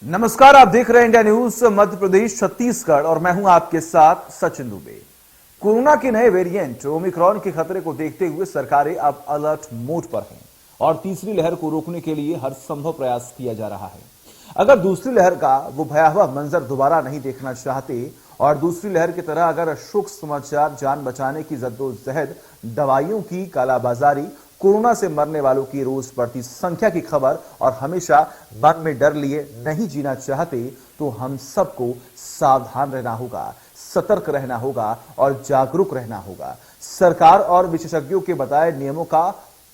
नमस्कार, आप देख रहे हैं इंडिया न्यूज मध्य प्रदेश छत्तीसगढ़ और मैं हूं आपके साथ सचिन दुबे। कोरोना के नए वेरिएंट ओमिक्रॉन के खतरे को देखते हुए सरकारें अब अलर्ट मोड पर हैं और तीसरी लहर को रोकने के लिए हर संभव प्रयास किया जा रहा है। अगर दूसरी लहर का वो भयावह मंजर दोबारा नहीं देखना चाहते और दूसरी लहर की तरह अगर शोक समाचार, जान बचाने की जद्दोजहद, दवाइयों की कालाबाजारी, कोरोना से मरने वालों की रोज बढ़ती संख्या की खबर और हमेशा मन में डर लिए नहीं जीना चाहते, तो हम सबको सावधान रहना होगा, सतर्क रहना होगा और जागरूक रहना होगा। सरकार और विशेषज्ञों के बताए नियमों का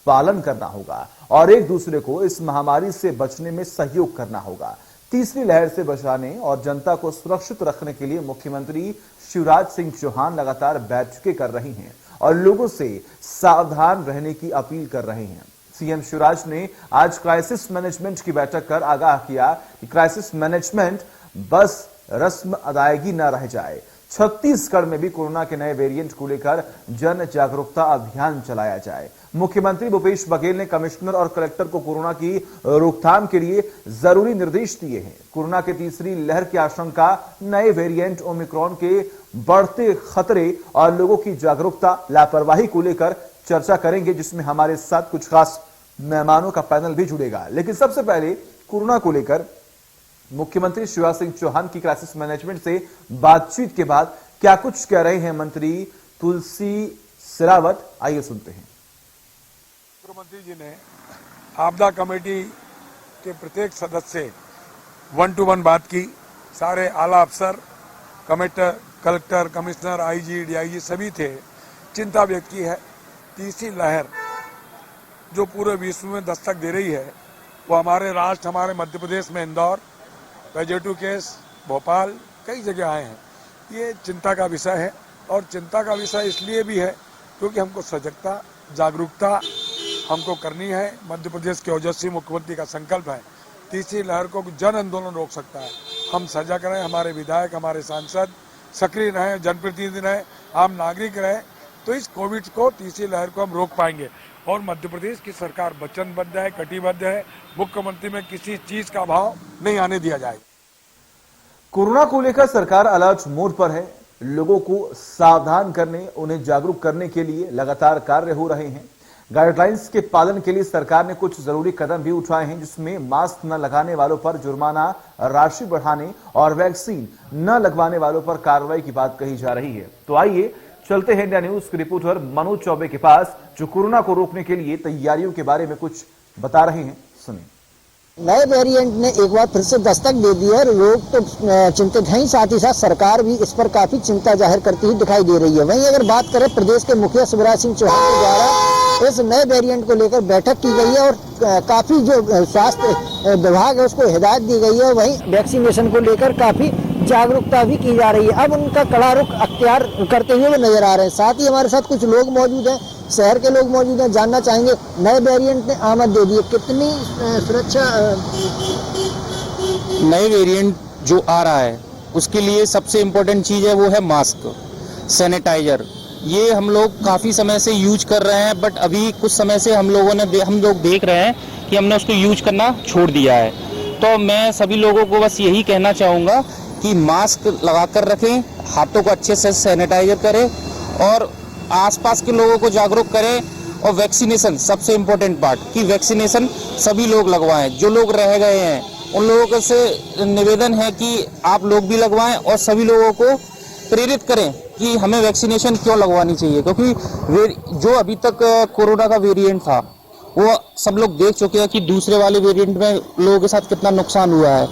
पालन करना होगा और एक दूसरे को इस महामारी से बचने में सहयोग करना होगा। तीसरी लहर से बचाने और जनता को सुरक्षित रखने के लिए मुख्यमंत्री शिवराज सिंह चौहान लगातार बैठकें कर रही हैं और लोगों से सावधान रहने की अपील कर रहे हैं। सीएम शिवराज ने आज क्राइसिस मैनेजमेंट की बैठक कर आगाह किया कि क्राइसिस मैनेजमेंट बस रस्म अदायगी न रह जाए। छत्तीसगढ़ में भी कोरोना के नए वेरिएंट को लेकर जन जागरूकता अभियान चलाया जाए। मुख्यमंत्री भूपेश बघेल ने कमिश्नर और कलेक्टर को कोरोना की रोकथाम के लिए जरूरी निर्देश दिए हैं। कोरोना के तीसरी लहर की आशंका, नए वेरिएंट ओमिक्रॉन के बढ़ते खतरे और लोगों की जागरूकता, लापरवाही को लेकर चर्चा करेंगे, जिसमें हमारे साथ कुछ खास मेहमानों का पैनल भी जुड़ेगा। लेकिन सबसे पहले कोरोना को लेकर मुख्यमंत्री शिवराज सिंह चौहान की क्राइसिस मैनेजमेंट से बातचीत के बाद क्या कुछ कह रहे हैं मंत्री तुलसी सिलावट, आइए सुनते हैं। मुख्यमंत्री जी ने आपदा कमेटी के प्रत्येक सदस्य से 1-to-1 बात की। सारे आला अफसर, कलेक्टर, कमिश्नर, आईजी, डीआईजी सभी थे। चिंता व्यक्त की है। तीसरी लहर जो पूरे विश्व में दस्तक दे रही है, वो हमारे राष्ट्र, हमारे मध्य प्रदेश में इंदौर, पॉजिटिव केस, भोपाल, कई जगह आए हैं। ये चिंता का विषय है और चिंता का विषय इसलिए भी है क्योंकि हमको सजगता, जागरूकता हमको करनी है। मध्य प्रदेश के ओजस्वी मुख्यमंत्री का संकल्प है तीसरी लहर को जन आंदोलन रोक सकता है। हम सजग रहें, हमारे विधायक, हमारे सांसद सक्रिय रहें, जनप्रतिनिधि रहें, आम नागरिक रहें, तो इस कोविड को, तीसरी लहर को हम रोक पाएंगे। और मध्य प्रदेश की सरकार वचनबद्ध है, कटिबद्ध है। मुख्यमंत्री में किसी चीज का अभाव नहीं आने दिया जाएगा। कोरोना को लेकर सरकार अलर्ट मोड पर है। लोगों को सावधान करने, उन्हें जागरूक करने के लिए लगातार कार्य हो रहे हैं। गाइडलाइंस के पालन के लिए सरकार ने कुछ जरूरी कदम भी उठाए हैं, जिसमें मास्क न लगाने वालों पर जुर्माना राशि बढ़ाने और वैक्सीन न लगवाने वालों पर कार्रवाई की बात कही जा रही है। तो आइए चलते हैं इंडिया न्यूज के रिपोर्टर मनोज चौबे के पास, जो कोरोना को रोकने के लिए तैयारियों के बारे में कुछ बता रहे हैं। सुनिए। नए वेरिएंट ने एक बार फिर से दस्तक दे दी है। लोग तो चिंतित हैं, साथ ही साथ सरकार भी इस पर काफी चिंता जाहिर करती हुई दिखाई दे रही है। वहीं अगर बात करें, प्रदेश के मुखिया शिवराज सिंह चौहान के द्वारा इस नए वेरिएंट को लेकर बैठक की गई है और काफी जो स्वास्थ्य विभाग है उसको हिदायत दी गई है। वहीं वैक्सीनेशन को लेकर काफी जागरूकता भी की जा रही है। अब उनका कड़ा रुख अख्तियार करते हुए वो नजर आ रहे हैं। साथ ही हमारे साथ कुछ लोग मौजूद हैं, शहर के लोग मौजूद हैं। जानना चाहेंगे, नए वेरिएंट ने आमद दे दी है, कितनी सुरक्षा? नए वेरिएंट जो आ रहा है उसके लिए सबसे इम्पोर्टेंट चीज़ है वो है मास्क, सैनिटाइजर। ये हम लोग काफ़ी समय से यूज कर रहे हैं, बट अभी कुछ समय से हम लोग देख रहे हैं कि हमने उसको यूज करना छोड़ दिया है। तो मैं सभी लोगों को बस यही कहना चाहूँगा कि मास्क लगा कर रखें, हाथों को अच्छे से सैनिटाइजर करें और आसपास के लोगों को जागरूक करें। और वैक्सीनेशन सबसे इम्पोर्टेंट पार्ट, कि वैक्सीनेशन सभी लोग लगवाएं। जो लोग रह गए हैं उन लोगों से निवेदन है कि आप लोग भी लगवाएं और सभी लोगों को प्रेरित करें कि हमें वैक्सीनेशन क्यों लगवानी चाहिए। क्योंकि जो अभी तक कोरोना का वेरिएंट था वो सब लोग देख चुके हैं कि दूसरे वाले वेरिएंट में लोगों के साथ कितना नुकसान हुआ है।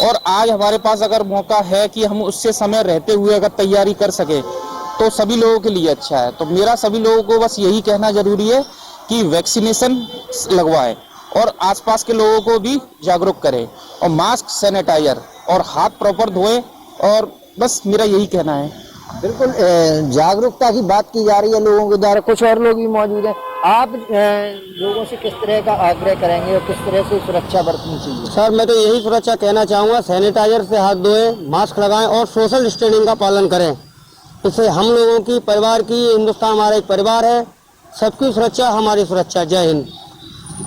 और आज हमारे पास अगर मौका है कि हम उससे समय रहते हुए अगर तैयारी कर सके तो सभी लोगों के लिए अच्छा है। तो मेरा सभी लोगों को बस यही कहना जरूरी है कि वैक्सीनेशन लगवाएं और आसपास के लोगों को भी जागरूक करें और मास्क, सैनिटाइजर और हाथ प्रॉपर धोएं। और बस मेरा यही कहना है। बिल्कुल जागरूकता की बात की जा रही है लोगों के द्वारा। कुछ और लोग भी मौजूद हैं। आप लोगों से किस तरह का आग्रह करेंगे और किस तरह से सुरक्षा बरतनी चाहिए? सर, मैं तो यही सुरक्षा कहना चाहूँगा, सैनिटाइजर से हाथ धोएं, मास्क लगाएं और सोशल डिस्टेंसिंग का पालन करें। इससे हम लोगों की, परिवार की, हिंदुस्तान हमारा एक परिवार है, सबकी सुरक्षा हमारी सुरक्षा। जय हिंद।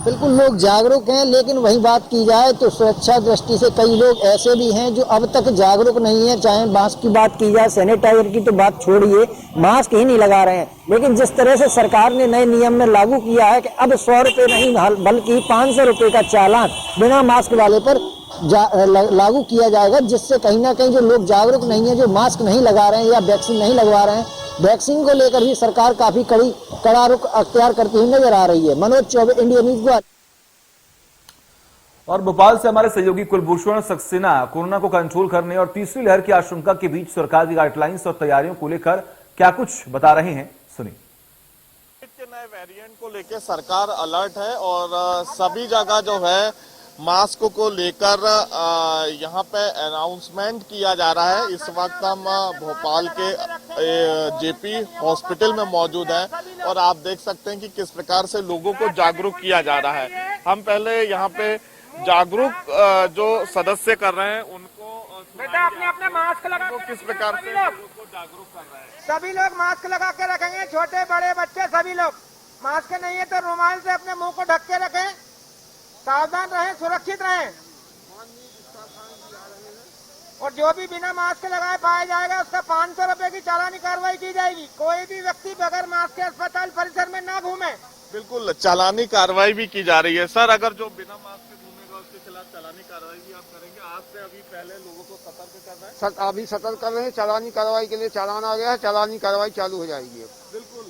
बिल्कुल लोग जागरूक हैं, लेकिन वही बात की जाए तो सुरक्षा दृष्टि से कई लोग ऐसे भी हैं जो अब तक जागरूक नहीं है। चाहे मास्क की बात की जाए, सैनिटाइजर की तो बात छोड़िए, मास्क ही नहीं लगा रहे हैं। लेकिन जिस तरह से सरकार ने नए नियम में लागू किया है कि अब 100 रुपये नहीं बल्कि 500 रुपये का चालान बिना मास्क वाले पर लागू किया जाएगा, जिससे कहीं ना कहीं जो लोग जागरूक नहीं है, जो मास्क नहीं लगा रहे हैं या वैक्सीन नहीं लगवा रहे हैं, वैक्सीन को लेकर भी सरकार काफी कड़ा रुख अख्तियार करती हुई नजर आ रही है। Manoj Choubey, India news. और भोपाल से हमारे सहयोगी कुलभूषण सक्सेना कोरोना को कंट्रोल करने और तीसरी लहर की आशंका के बीच सरकार की गाइडलाइंस और तैयारियों को लेकर क्या कुछ बता रहे हैं, सुनिए। के नए वेरिएंट को लेकर सरकार अलर्ट है और सभी जगह जो है मास्क को लेकर यहाँ पे अनाउंसमेंट किया जा रहा है। इस वक्त हम भोपाल के जेपी हॉस्पिटल में मौजूद हैं और आप देख सकते हैं कि किस प्रकार से लोगों को जागरूक किया जा रहा है। हम पहले यहाँ पे जागरूक जो सदस्य कर रहे हैं उनको बेटा अपने मास्क लगा को किस प्रकार से लोगों को जागरूक कर रहे हैं। सभी लोग मास्क लगा के रखेंगे, छोटे बड़े बच्चे सभी लोग। मास्क नहीं है तो रुमाल से अपने मुंह को ढक के रखें, सावधान रहें, सुरक्षित रहें। और जो भी बिना मास्क लगाए पाया जाएगा उसका 500 रुपए की चालानी कार्रवाई की जाएगी। कोई भी व्यक्ति बगैर मास्क के अस्पताल परिसर में न घूमे। बिल्कुल चालानी कार्रवाई भी की जा रही है। सर, अगर जो बिना मास्क के घूमेगा उसके खिलाफ चालानी कार्रवाई भी आप करेंगे? आज से अभी पहले लोगों को सतर्क कर रहे हैं। अभी सतर्क कर रहे हैं, चालानी कार्रवाई के लिए चालान आ गया है, चालानी कार्रवाई चालू हो जाएगी। बिल्कुल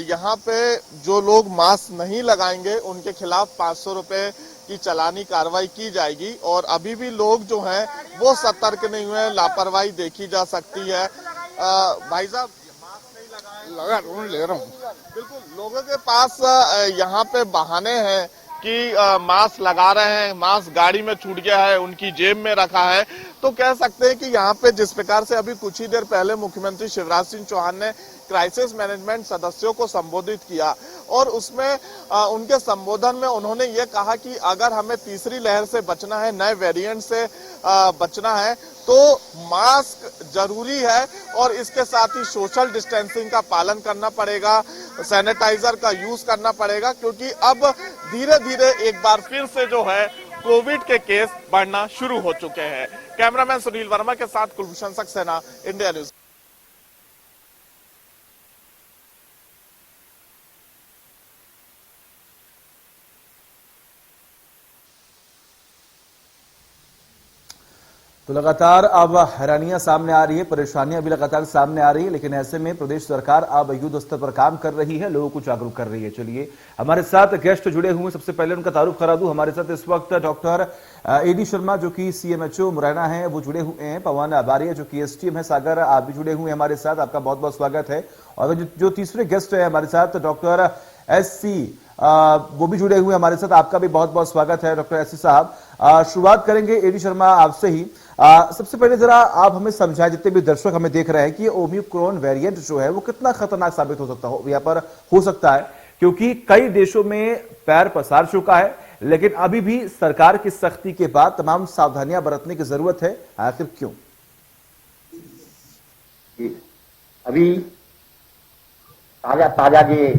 यहाँ पे जो लोग मास्क नहीं लगाएंगे उनके खिलाफ 500 रुपए की चालानी कार्रवाई की जाएगी। और अभी भी लोग जो हैं वो सतर्क नहीं हुए, लापरवाही देखी जा सकती है। भाई साहब, मास्क नहीं लगाए? ले रहा हूँ। बिल्कुल, लोगों के पास यहाँ पे बहाने हैं कि मास्क लगा रहे हैं, मास्क गाड़ी में छूट गया है, उनकी जेब में रखा है। तो कह सकते हैं कि यहाँ पे जिस प्रकार से अभी कुछ ही देर पहले मुख्यमंत्री शिवराज सिंह चौहान ने क्राइसिस मैनेजमेंट सदस्यों को संबोधित किया और उसमें उनके संबोधन में उन्होंने ये कहा कि अगर हमें तीसरी लहर से बचना है, नए वेरिएंट से बचना है, तो मास्क जरूरी है और इसके साथ ही सोशल डिस्टेंसिंग का पालन करना पड़ेगा, सैनिटाइजर का यूज करना पड़ेगा, क्योंकि अब धीरे धीरे एक बार फिर से जो है कोविड के केस बढ़ना शुरू हो चुके हैं। कैमरामैन सुनील वर्मा के साथ कुलभूषण सक्सेना, इंडिया न्यूज। तो लगातार अब हैरानियां सामने आ रही है, परेशानियां भी लगातार सामने आ रही है, लेकिन ऐसे में प्रदेश सरकार अब युद्ध स्तर पर काम कर रही है, लोगों को जागरूक कर रही है। चलिए हमारे साथ गेस्ट जुड़े हुए, सबसे पहले उनका तारुफ करा दूं। हमारे साथ इस वक्त डॉक्टर एडी शर्मा जो कि सीएमएचओ मुरैना है वो जुड़े हुए हैं, पवन आबारिया जो कि एसटीएम है सागर, आप भी जुड़े हुए हैं हमारे साथ, आपका बहुत बहुत स्वागत है। और जो तीसरे गेस्ट है हमारे साथ डॉक्टर एससी वो भी जुड़े हुए हमारे साथ, आपका भी बहुत बहुत स्वागत है डॉक्टर एससी साहब। शुरुआत करेंगे एडी शर्मा आपसे ही। सबसे पहले जरा आप हमें समझाएं, जितने भी दर्शक हमें देख रहे हैं, कि ओमिक्रॉन वेरिएंट जो है वो कितना खतरनाक साबित हो सकता है, क्योंकि कई देशों में पैर पसार चुका है, लेकिन अभी भी सरकार की सख्ती के बाद तमाम सावधानियां बरतने की जरूरत है। आखिर क्यों? अभी ताजा ये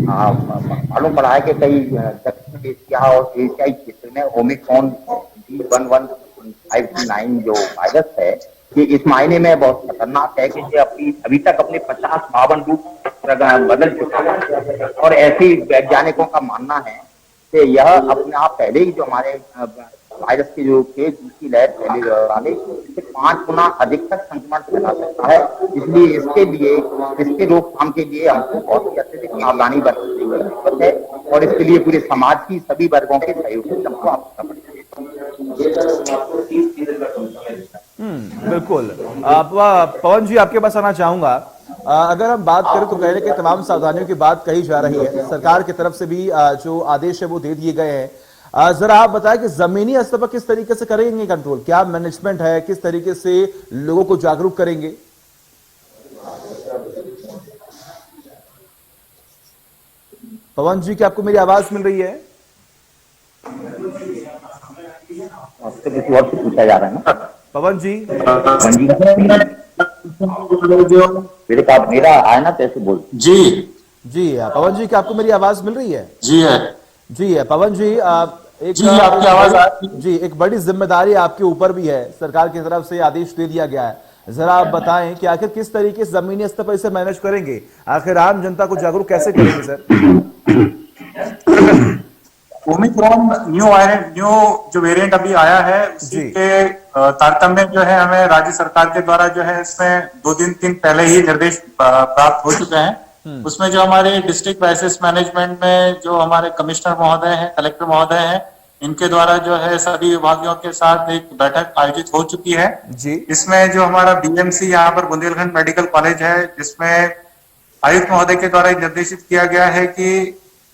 मालूम पड़ा है कि कई दक्षिण एशिया और एशियाई क्षेत्र में ओमिक्रॉन B11529 जो वायरस है, ये इस मायने में बहुत खतरनाक है कि ये अभी तक अपने 50-52 रूप बदल चुका है। और ऐसे वैज्ञानिकों का मानना है कि यह अपने आप पहले ही जो हमारे वायरस के जो थे दूसरी लहर फैले वाले, इससे 5 गुना अधिक तक संक्रमण फैला सकता है। इसलिए इसके रोकथाम के लिए हमको बहुत ही अत्यधिक सावधानी बरतने की जरूरत है और इसके लिए पूरे समाज की सभी वर्गों के सहयोग से हमको आपका पड़ेगा। बिल्कुल। पवन जी, आपके पास आना चाहूंगा। अगर हम बात करें तो कहने के तमाम सावधानियों की बात कही जा रही है, सरकार की तरफ से भी जो आदेश है वो दे दिए गए हैं। जरा आप बताएं कि जमीनी स्तर पर किस तरीके से करेंगे कंट्रोल, क्या मैनेजमेंट है, किस तरीके से लोगों को जागरूक करेंगे? पवन जी, क्या आपको मेरी आवाज मिल रही है? आपसे किसी और से पूछा जा रहा है ना पवन जी? मेरा आया ना, कैसे बोल? जी, पवन जी, क्या आपको मेरी आवाज मिल रही है? जी है। जी है पवन जी, आप एक जी, आपकी आवाज आ रही है। जी, एक बड़ी जिम्मेदारी आपके ऊपर भी है, सरकार की तरफ से आदेश दे दिया गया है। जरा आप बताएं कि आखिर किस तरीके से जमीनी स्तर पर इसे मैनेज करेंगे, आखिर आम जनता को जागरूक कैसे करेंगे सर? ओमिक्रॉन न्यू जो वेरिएंट अभी आया है उसी जी। के तारतम्य जो है हमें राज्य सरकार के द्वारा जो है इसमें 2 दिन पहले ही निर्देश प्राप्त हो चुके हैं। उसमें जो हमारे डिस्ट्रिक्ट क्राइसिस मैनेजमेंट में जो हमारे कमिश्नर महोदय हैं, कलेक्टर महोदय हैं, इनके द्वारा जो है सभी विभागों के साथ एक बैठक आयोजित हो चुकी है। जी। इसमें जो हमारा बीएमसी यहाँ पर बुंदेलखंड मेडिकल कॉलेज है, जिसमें आयुक्त महोदय के द्वारा निर्देशित किया गया है कि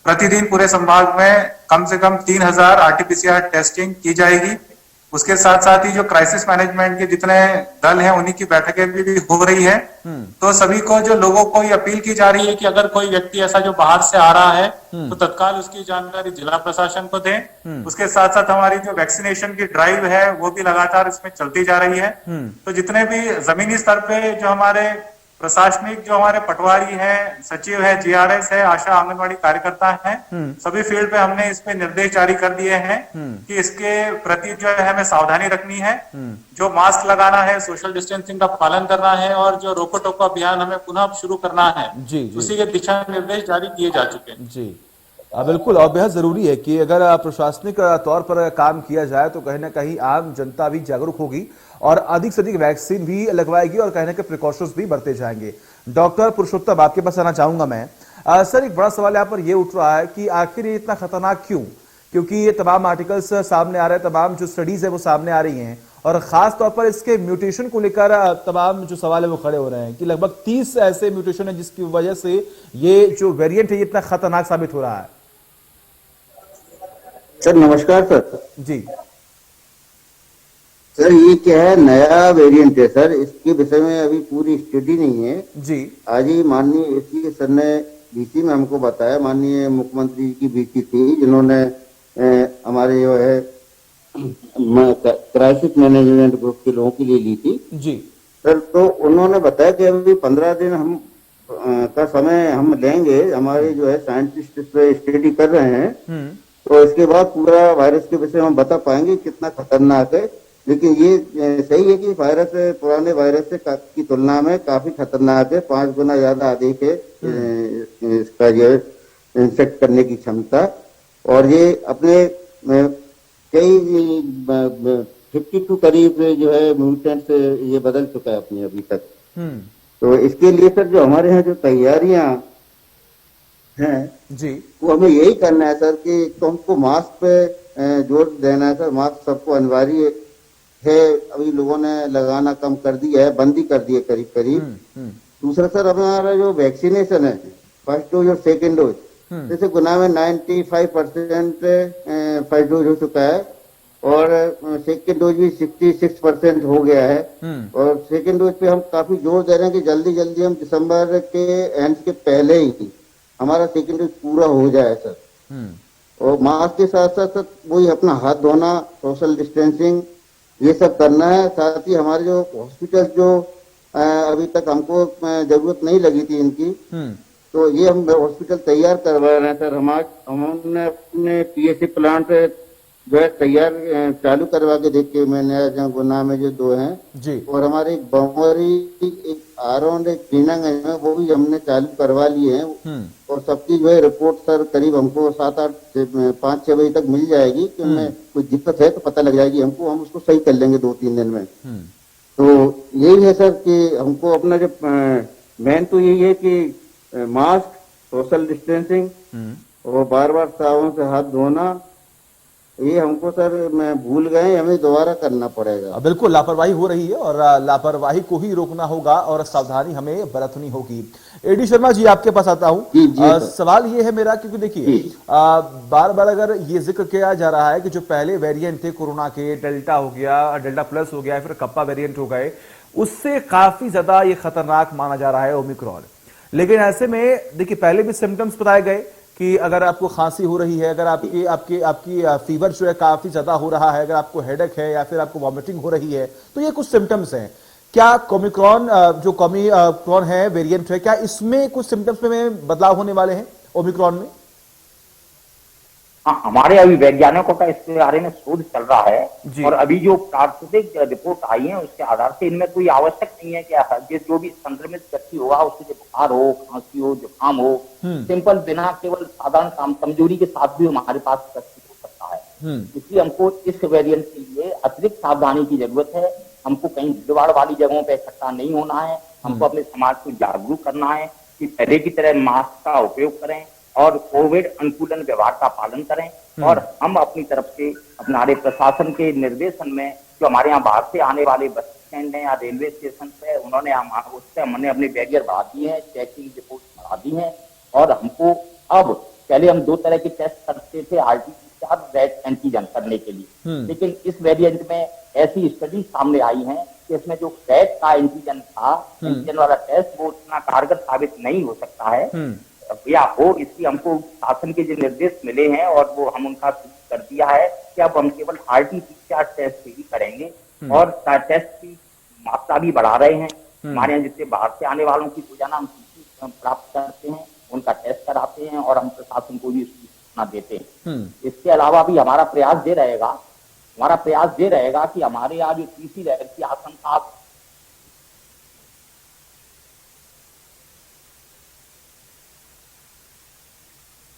प्रतिदिन पूरे संभाग में कम से कम 3000 आरटीपीसीआर टेस्टिंग की जाएगी। उसके साथ साथ ही जो क्राइसिस मैनेजमेंट के जितने दल हैं उन्हीं की बैठकें भी हो रही है। तो सभी को जो लोगों को ये अपील की जा रही है कि अगर कोई व्यक्ति ऐसा जो बाहर से आ रहा है तो तत्काल उसकी जानकारी जिला प्रशासन को दें। उसके साथ साथ हमारी जो वैक्सीनेशन की ड्राइव है वो भी लगातार इसमें चलती जा रही है। तो जितने भी जमीनी स्तर पे जो हमारे प्रशासनिक जो हमारे पटवारी हैं, सचिव है, जीआरएस है, आशा आंगनबाड़ी कार्यकर्ता हैं, सभी फील्ड पे हमने इस पे निर्देश जारी कर दिए हैं कि इसके प्रति जो है हमें सावधानी रखनी है। जो मास्क लगाना है, सोशल डिस्टेंसिंग का पालन करना है और जो रोको टोको अभियान हमें पुनः शुरू करना है, जी, जी। उसी के दिशा निर्देश जारी किए जा चुके हैं। जी बिल्कुल, और बेहद जरूरी है कि अगर प्रशासनिक तौर पर काम किया जाए तो कहीं ना कहीं आम जनता भी जागरूक होगी और अधिक से अधिक वैक्सीन भी लगवाएगी और कहीं ना कहीं प्रिकॉशंस भी बरते जाएंगे। डॉक्टर पुरुषोत्तम, आपके पास आना चाहूंगा मैं। सर, एक बड़ा सवाल यहाँ पर यह उठ रहा है कि आखिर ये इतना खतरनाक क्यों? क्योंकि ये तमाम आर्टिकल्स सामने आ रहे हैं, तमाम जो स्टडीज है वो सामने आ रही हैं और खास तौर पर इसके म्यूटेशन को लेकर तमाम जो सवाल है वो खड़े हो रहे हैं कि लगभग 30 ऐसे म्यूटेशन है जिसकी वजह से ये जो वेरिएंट है ये इतना खतरनाक साबित हो रहा है। सर नमस्कार सर। जी सर, ये क्या है, नया वेरिएंट है सर, इसके विषय में अभी पूरी स्टडी नहीं है जी। आज ही माननीय एसपी सर ने बीसी में हमको बताया, माननीय मुख्यमंत्री की बीसी थी जिन्होंने हमारे जो है क्राइसिस मैनेजमेंट ग्रुप के लोगों के लिए ली थी जी सर। तो उन्होंने बताया कि अभी 15 दिन हम का समय हम लेंगे, हमारे जो है साइंटिस्ट इस पे स्टडी कर रहे हैं। तो इसके बाद पूरा वायरस के विषय में हम बता पाएंगे कितना खतरनाक है। लेकिन ये सही है कि वायरस पुराने वायरस से की तुलना में काफी खतरनाक है, 5 गुना ज्यादा अधिक है इसका जो है इंफेक्ट करने की क्षमता। और ये अपने कई 52 करीब जो है म्यूटेंट से ये बदल चुका है अपने अभी तक। तो इसके लिए सर जो हमारे यहाँ जो तैयारियां हैं जी, वो हमें यही करना है सर कि तो हमको मास्क पे जोर देना है सर। मास्क सबको अनिवार्य है, अभी लोगों ने लगाना कम कर दिया है, बंद ही कर दिया करीब करीब। दूसरा सर हमारा जो वैक्सीनेशन है, फर्स्ट डोज और सेकेंड डोज, जैसे गुना में 95% फर्स्ट डोज हो चुका है और सेकेंड डोज भी 66% हो गया है। और सेकेंड डोज पे हम काफी जोर दे रहे हैं कि जल्दी जल्दी हम दिसंबर के एंड के पहले ही हमारा सेकेंड डोज पूरा हो जाए सर। और मास्क के साथ साथ वही अपना हाथ धोना, सोशल डिस्टेंसिंग, ये सब करना है। साथ ही हमारे जो हॉस्पिटल जो अभी तक हमको जरूरत नहीं लगी थी इनकी, तो ये हम हॉस्पिटल तैयार करवा रहे हैं सर। हमने अपने पीएससी प्लांट जो है तैयार चालू करवा के देखे मैंने गुना में जो 2 हैं जी। और हमारे एक बमोरी, एक आरोन, एक कीनंग है, वो भी हमने चालू करवा लिए हैं। और सबकी जो है रिपोर्ट सर करीब हमको 5-6 बजे तक मिल जाएगी कि उनमें कोई दिक्कत है तो पता लग जाएगी हमको, हम उसको सही कर लेंगे 2-3 दिन में। तो यही है सर कि हमको अपना जो मेन तो यही है कि मास्क, सोशल डिस्टेंसिंग और बार-बार साबुन से हाथ धोना, ये हमको सर मैं भूल गए, हमें दोबारा करना पड़ेगा। बिल्कुल, लापरवाही हो रही है और लापरवाही को ही रोकना होगा और सावधानी हमें बरतनी होगी। एडी शर्मा जी, आपके पास आता हूं। सवाल ये है मेरा, क्योंकि देखिए बार बार अगर ये जिक्र किया जा रहा है कि जो पहले वेरिएंट थे कोरोना के, डेल्टा हो गया, डेल्टा प्लस हो गया, फिर कप्पा वेरिएंट हो गए, उससे काफी ज्यादा ये खतरनाक माना जा रहा है ओमिक्रॉन। लेकिन ऐसे में देखिए पहले भी सिम्टम्स बताए गए कि अगर आपको खांसी हो रही है, अगर आपकी फीवर जो है काफी ज्यादा हो रहा है, अगर आपको हेडेक है या फिर आपको वॉमिटिंग हो रही है, तो ये कुछ सिम्टम्स हैं। क्या ओमिक्रॉन जो ओमिक्रॉन है वेरिएंट है, क्या इसमें कुछ सिम्टम्स में बदलाव होने वाले हैं ओमिक्रॉन में? हाँ, हमारे अभी वैज्ञानिकों का इसके बारे में शोध चल रहा है और अभी जो प्राकृतिक रिपोर्ट आई है उसके आधार से इनमें कोई आवश्यक नहीं है कि जो भी संक्रमित व्यक्ति होगा उससे जो बुखार हो, खांसी हो, जुकाम हो, सिंपल बिना केवल साधारण कमजोरी के साथ भी हमारे पास व्यक्ति हो सकता है। इसलिए हमको इस वेरिएंट के लिए अतिरिक्त सावधानी की जरूरत है। हमको कहीं भीड़भाड़ वाली जगहों पर इकट्ठा नहीं होना है। हमको अपने समाज को जागरूक करना है कि पहले की तरह मास्क का उपयोग करें और कोविड अनुकूलन व्यवहार का पालन करें। और हम अपनी तरफ से हमारे प्रशासन के निर्देशन में जो हमारे यहाँ बाहर से आने वाले बस स्टैंड है या रेलवे स्टेशन पे उन्होंने हमने अपने बैरियर बढ़ा दिए हैं, चेकिंग रिपोर्ट बढ़ा दी है। और हमको अब पहले हम 2 तरह के टेस्ट करते थे, RT-PCR, रैट एंटीजन करने के लिए, लेकिन इस वेरिएंट में ऐसी स्टडी सामने आई है कि इसमें जो रैट का एंटीजन था, एंटीजन वाला टेस्ट, वो उतना कारगर साबित नहीं हो सकता है या हो। इसलिए हमको शासन के जो निर्देश मिले हैं और वो हम उनका कर दिया है कि अब हम केवल RT-PCR टेस्ट ही करेंगे और टेस्ट की मात्रा भी बढ़ा रहे हैं। हमारे यहाँ जितने बाहर से आने वालों की रोजाना हम सूची प्राप्त करते हैं, उनका टेस्ट कराते हैं और हम प्रशासन को भी सूचना देते हैं। इसके अलावा भी हमारा प्रयास ये रहेगा कि हमारे यहाँ जो तीसरी लहर की आशंका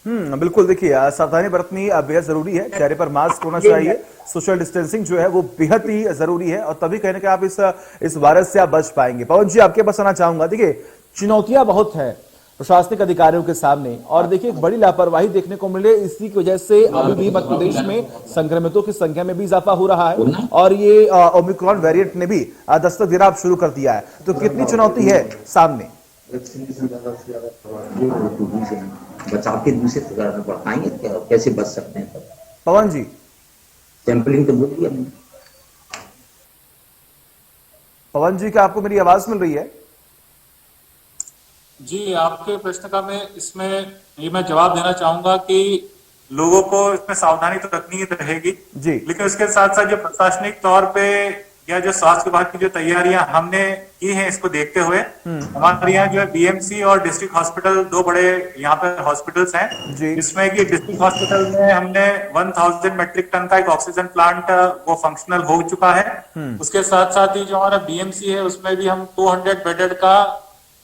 बिल्कुल। देखिए, सावधानी बरतनी बेहद जरूरी है। चेहरे पर मास्क होना चाहिए, सोशल डिस्टेंसिंग जो है वो बेहद ही जरूरी है और तभी कहीं ना कहीं आप इस वायरस से आप बच पाएंगे। पवन जी, आपके पास आना चाहूंगा। देखिए, चुनौतियां बहुत है प्रशासनिक अधिकारियों के सामने और देखिए एक बड़ी लापरवाही देखने को मिले। इसी की वजह से अभी भी मध्य प्रदेश में संक्रमितों की संख्या में भी इजाफा हो रहा है और ये ओमिक्रॉन वेरिएंट ने भी दस्तक देना शुरू कर दिया है। तो कितनी चुनौती है सामने? बचाव के दूसरे बढ़ाएंगे, कैसे बच सकते हैं? पवन जी, सैंपलिंग तो बोल दिया। पवन जी, क्या आपको मेरी आवाज मिल रही है? जी, आपके प्रश्न का मैं जवाब देना चाहूंगा कि लोगों को इसमें सावधानी तो रखनी ही रहेगी जी, लेकिन उसके साथ साथ जो प्रशासनिक तौर पे या जो स्वास्थ्य विभाग की जो तैयारियां हमने की हैं, इसको देखते हुए हमारे यहाँ जो है BMC और डिस्ट्रिक्ट हॉस्पिटल, 2 बड़े यहाँ पे हॉस्पिटल्स हैं, जिसमें कि डिस्ट्रिक्ट हॉस्पिटल में हमने 1000 मेट्रिक टन का एक ऑक्सीजन प्लांट वो फंक्शनल हो चुका है। उसके साथ साथ ही जो हमारा BMC है उसमें भी हम 200 बेडेड का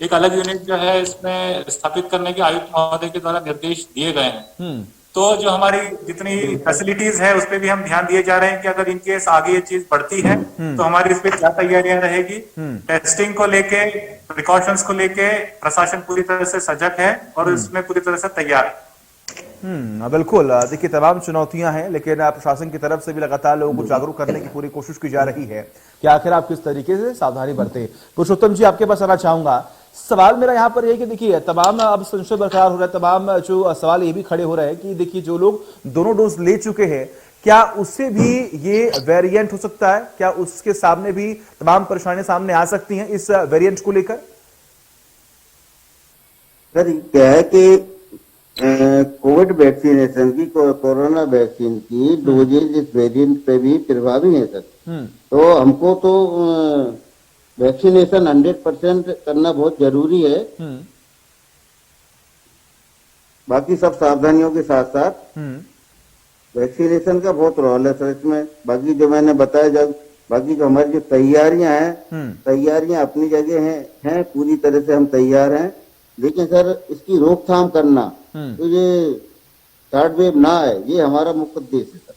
एक अलग यूनिट जो है इसमें स्थापित करने के आयुक्त महोदय के द्वारा निर्देश दिए गए हैं। तो जो हमारी जितनी फैसिलिटीज है उस पर भी हम ध्यान दिए जा रहे हैं कि अगर इनकेस आगे ये चीज बढ़ती है तो हमारी इस पे क्या तैयारियां रहेगी। टेस्टिंग को लेके, प्रिकॉशंस को लेके प्रशासन पूरी तरह से सजग है और इसमें पूरी तरह से तैयार है। बिल्कुल। देखिए, तमाम चुनौतियां हैं लेकिन प्रशासन की तरफ से भी लगातार लोगों को जागरूक करने की पूरी कोशिश की जा रही है कि आखिर आप किस तरीके से सावधानी बरतें। पुरुषोत्तम जी, आपके पास आना चाहूंगा। सवाल मेरा यहाँ पर है कि देखिए, तमाम अब संशय बरकरार हो रहा है, तमाम जो सवाल ये भी खड़े हो रहे हैं कि देखिए जो लोग दोनों डोज ले चुके हैं, क्या उससे भी ये वेरिएंट हो सकता है? क्या उसके सामने भी तमाम परेशानियां सामने आ सकती हैं इस वेरिएंट को लेकर? सर, क्या है कि कोविड वैक्सीनेशन की, कोरोना वैक्सीन की डोजेज इस वेरिएंट पे भी प्रभावी है सर। तो हमको तो वैक्सीनेशन 100% करना बहुत जरूरी है। बाकी सब सावधानियों के साथ साथ वैक्सीनेशन का बहुत रोल है सर इसमें। बाकी जो मैंने बताया, बाकी जो हमारी जो तैयारियां हैं, तैयारियां अपनी जगह हैं, पूरी तरह से हम तैयार हैं। लेकिन सर, इसकी रोकथाम करना, तो ये 3rd वेव ना आए, ये हमारा मुख्य उद्देश्य है सर।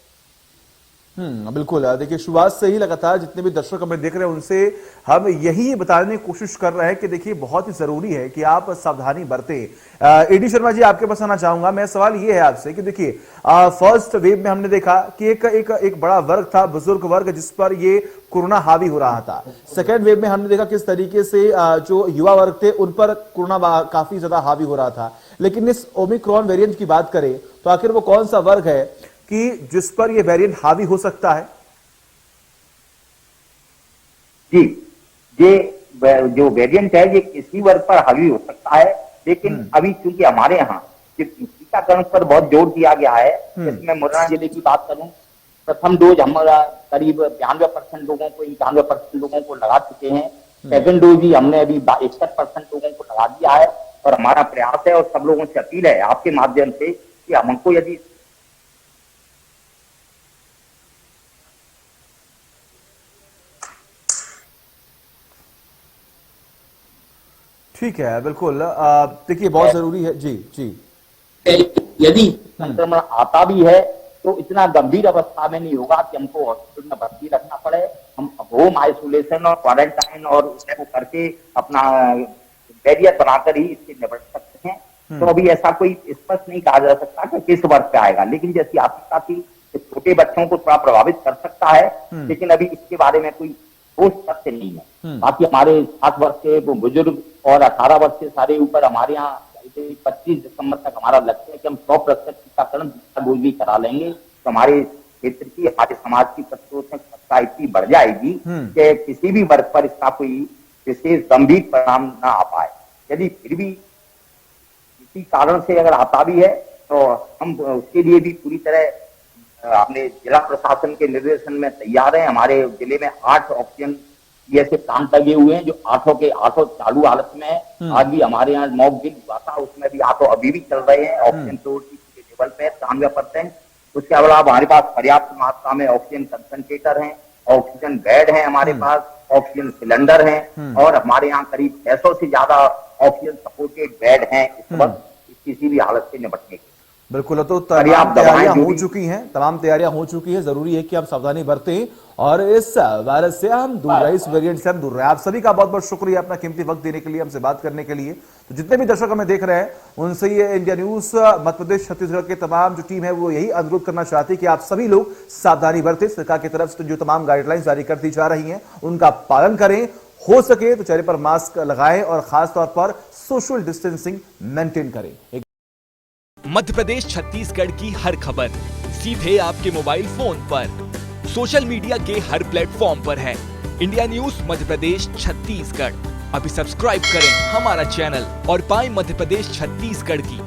बिल्कुल। देखिए, शुरुआत से ही लगातार जितने भी दर्शक हमें देख रहे हैं उनसे हम यही बताने की कोशिश कर रहे हैं कि देखिए बहुत ही जरूरी है कि आप सावधानी बरतें। एडी शर्मा जी, आपके पास आना चाहूंगा। मैं सवाल ये है आपसे कि देखिए, फर्स्ट वेव में हमने देखा कि एक बड़ा वर्ग था, बुजुर्ग वर्ग, जिस पर ये कोरोना हावी हो रहा था। सेकेंड वेव में हमने देखा किस तरीके से जो युवा वर्ग थे उन पर कोरोना काफी ज्यादा हावी हो रहा था। लेकिन इस ओमिक्रॉन वेरिएंट की बात करें तो आखिर वो कौन सा वर्ग है कि जिस पर ये वेरिएंट हावी हो सकता है? जी, ये जो वेरिएंट है ये किसी वर्ग पर हावी हो सकता है, लेकिन अभी चूंकि हमारे यहाँ टीकाकरण पर बहुत जोर दिया गया है। इसमें मुरैना जिले की बात करूं, प्रथम डोज हमारा करीब 92% लोगों को, 91% लोगों को लगा चुके हैं। सेकंड डोज भी हमने अभी 61% लोगों को लगा दिया है और हमारा प्रयास है और सब लोगों से अपील है आपके माध्यम से कि हमको यदि ठीक है, बिल्कुल। देखिए बहुत जरूरी है जी जी। यदि संक्रमण आता भी है तो इतना गंभीर अवस्था में नहीं होगा कि हमको हॉस्पिटल में भर्ती रखना पड़े। हम होम आइसोलेशन और क्वारंटाइन और उसको करके अपना बैरियर बनाकर ही इससे निपट सकते हैं। तो अभी ऐसा कोई स्पष्ट नहीं कहा जा सकता कि किस वर्ष पे आएगा, लेकिन जैसी आपका थी छोटे बच्चों को थोड़ा प्रभावित कर सकता है, लेकिन अभी इसके बारे में कोई ठोस तथ्य नहीं है। बाकी हमारे 60 वर्ष के बुजुर्ग और 18 वर्ष के सारे ऊपर हमारे यहाँ 25 दिसंबर तक हमारा लक्ष्य है कि हम 100% टीकाकरण दूसरा डोज भी करा लेंगे। तो हमारे क्षेत्र की, हमारे समाज की प्रतिरोधक क्षमता इतनी बढ़ जाएगी कि किसी भी वर्ग पर इसका कोई विशेष गंभीर परिणाम न आ पाए। यदि फिर भी किसी कारण से अगर आता भी है तो हम उसके लिए भी पूरी तरह अपने जिला प्रशासन के निर्देशन में तैयार हैं। हमारे जिले में 8 ऑक्सीजन ऐसे प्लांट लगे हुए हैं जो 8 के 8 चालू हालत में है। आज भी हमारे यहाँ मॉक ड्रिल हुआ था, उसमें भी 8 अभी भी चल रहे हैं। ऑक्सीजन फ्लोर की लेवल पे 93%। उसके अलावा हमारे पास पर्याप्त मात्रा में ऑक्सीजन कंसंट्रेटर हैं, ऑक्सीजन बेड है हमारे पास, ऑक्सीजन सिलेंडर हैं और हमारे यहाँ करीब 600 से ज्यादा ऑक्सीजन सपोर्टेड बेड हैं इस वक्त किसी भी हालत से निपटने की। बिल्कुल, तो तमाम तैयारियां हो चुकी हैं, तमाम तैयारियां हो चुकी है। जरूरी है कि आप सावधानी बरतें और इस वायरस से हम दूर रहे, इस वेरिएंट से हम दूर रहे। आप सभी का बहुत बहुत शुक्रिया अपना कीमती वक्त देने के लिए, हमसे बात करने के लिए। तो जितने भी दर्शक हमें देख रहे हैं उनसे ये इंडिया न्यूज मध्य प्रदेश छत्तीसगढ़ के तमाम जो टीम है वो यही अनुरोध करना चाहती है कि आप सभी लोग सावधानी बरतें। सरकार की तरफ से जो तमाम गाइडलाइंस जारी कर दी जा रही हैं उनका पालन करें। हो सके तो चेहरे पर मास्क लगाएं और खासतौर पर सोशल डिस्टेंसिंग मेंटेन करें। मध्य प्रदेश छत्तीसगढ़ की हर खबर सीधे आपके मोबाइल फोन पर, सोशल मीडिया के हर प्लेटफॉर्म पर है। इंडिया न्यूज मध्य प्रदेश छत्तीसगढ़, अभी सब्सक्राइब करें हमारा चैनल और पाएं मध्य प्रदेश छत्तीसगढ़ की